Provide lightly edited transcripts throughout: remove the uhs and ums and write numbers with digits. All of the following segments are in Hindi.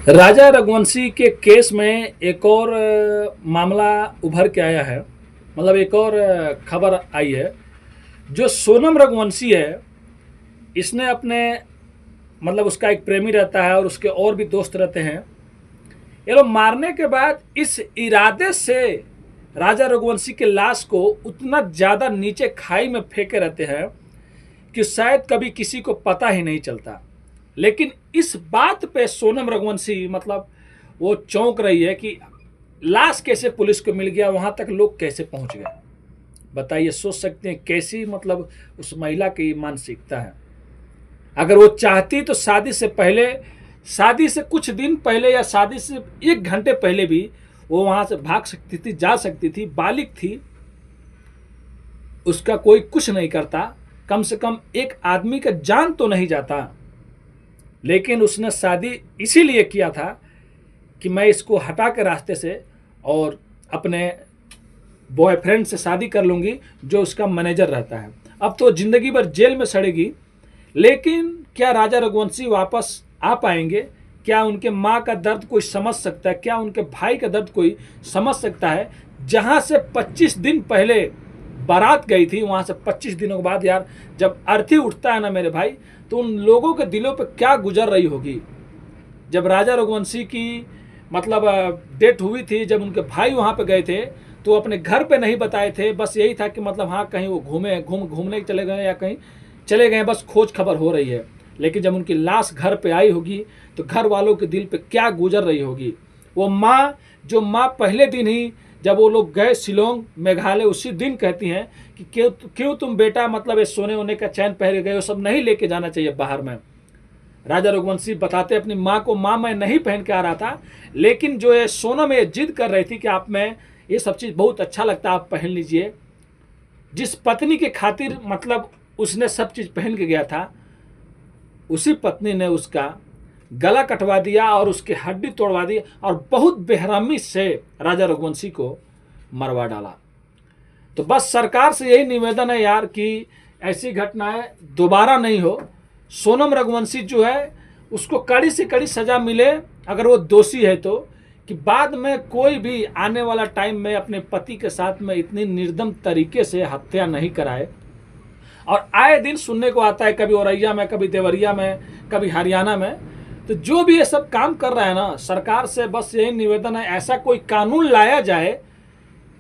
राजा रघुवंशी के केस में एक और मामला उभर के आया है। मतलब एक और खबर आई है। जो सोनम रघुवंशी है, इसने अपने मतलब उसका एक प्रेमी रहता है और उसके और भी दोस्त रहते हैं। ये लोग मारने के बाद इस इरादे से राजा रघुवंशी के लाश को उतना ज़्यादा नीचे खाई में फेंके रहते हैं कि शायद कभी किसी को पता ही नहीं चलता। लेकिन इस बात पे सोनम रघुवंशी मतलब वो चौंक रही है कि लाश कैसे पुलिस को मिल गया, वहां तक लोग कैसे पहुंच गए। बताइए, सोच सकते हैं कैसी मतलब उस महिला की मानसिकता है। अगर वो चाहती तो शादी से पहले, शादी से कुछ दिन पहले या शादी से 1 घंटे पहले भी वो वहां से भाग सकती थी, जा सकती थी। बालिग थी, उसका कोई कुछ नहीं करता। कम से कम एक आदमी का जान तो नहीं जाता। लेकिन उसने शादी इसीलिए किया था कि मैं इसको हटा के रास्ते से और अपने बॉयफ्रेंड से शादी कर लूँगी जो उसका मैनेजर रहता है। अब तो ज़िंदगी भर जेल में सड़ेगी। लेकिन क्या राजा रघुवंशी वापस आ पाएंगे? क्या उनके माँ का दर्द कोई समझ सकता है? क्या उनके भाई का दर्द कोई समझ सकता है? जहाँ से 25 दिन पहले बारात गई थी, वहाँ से 25 दिनों के बाद यार जब अर्थी उठता है ना मेरे भाई, तो उन लोगों के दिलों पे क्या गुजर रही होगी। जब राजा रघुवंशी की मतलब डेथ हुई थी, जब उनके भाई वहाँ पे गए थे तो अपने घर पे नहीं बताए थे। बस यही था कि मतलब हाँ कहीं वो घूमने चले गए या कहीं चले गए, बस खोज खबर हो रही है। लेकिन जब उनकी लाश घर पे आई होगी तो घर वालों के दिल पे क्या गुजर रही होगी। वो माँ, जो माँ पहले दिन ही जब वो लोग गए शिलोंग मेघालय, उसी दिन कहती हैं कि क्यों तुम बेटा मतलब ये सोने वोने का चैन पहन गए हो, सब नहीं लेके जाना चाहिए बाहर में। राजा रघुवंशी बताते अपनी माँ को, माँ मैं नहीं पहन के आ रहा था, लेकिन जो ये सोनम ये जिद कर रही थी कि आप में ये सब चीज़ बहुत अच्छा लगता है, आप पहन लीजिए। जिस पत्नी के खातिर मतलब उसने सब चीज़ पहन के गया था, उसी पत्नी ने उसका गला कटवा दिया और उसकी हड्डी तोड़वा दी और बहुत बेरहमी से राजा रघुवंशी को मरवा डाला। तो बस सरकार से यही निवेदन है यार कि ऐसी घटनाएं दोबारा नहीं हो। सोनम रघुवंशी जो है उसको कड़ी से कड़ी सज़ा मिले अगर वो दोषी है तो, कि बाद में कोई भी आने वाला टाइम में अपने पति के साथ में इतनी निर्दम तरीके से हत्या नहीं कराए। और आए दिन सुनने को आता है, कभी औरैया में, कभी देवरिया में, कभी हरियाणा में। तो जो भी ये सब काम कर रहा है ना, सरकार से बस यही निवेदन है, ऐसा कोई कानून लाया जाए,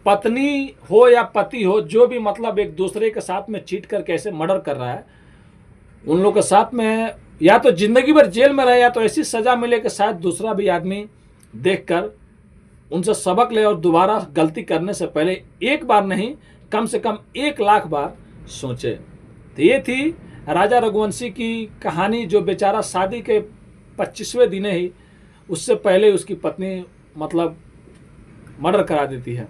पत्नी हो या पति हो, जो भी मतलब एक दूसरे के साथ में चीट करके ऐसे मर्डर कर रहा है, उन लोगों के साथ में या तो जिंदगी भर जेल में रहे या तो ऐसी सज़ा मिले कि शायद दूसरा भी आदमी देखकर उनसे सबक ले और दोबारा गलती करने से पहले एक बार नहीं, कम से कम 1 लाख बार सोचे। तो ये थी राजा रघुवंशी की कहानी, जो बेचारा शादी के 25वें दिन ही उससे पहले उसकी पत्नी मतलब मर्डर करा देती है।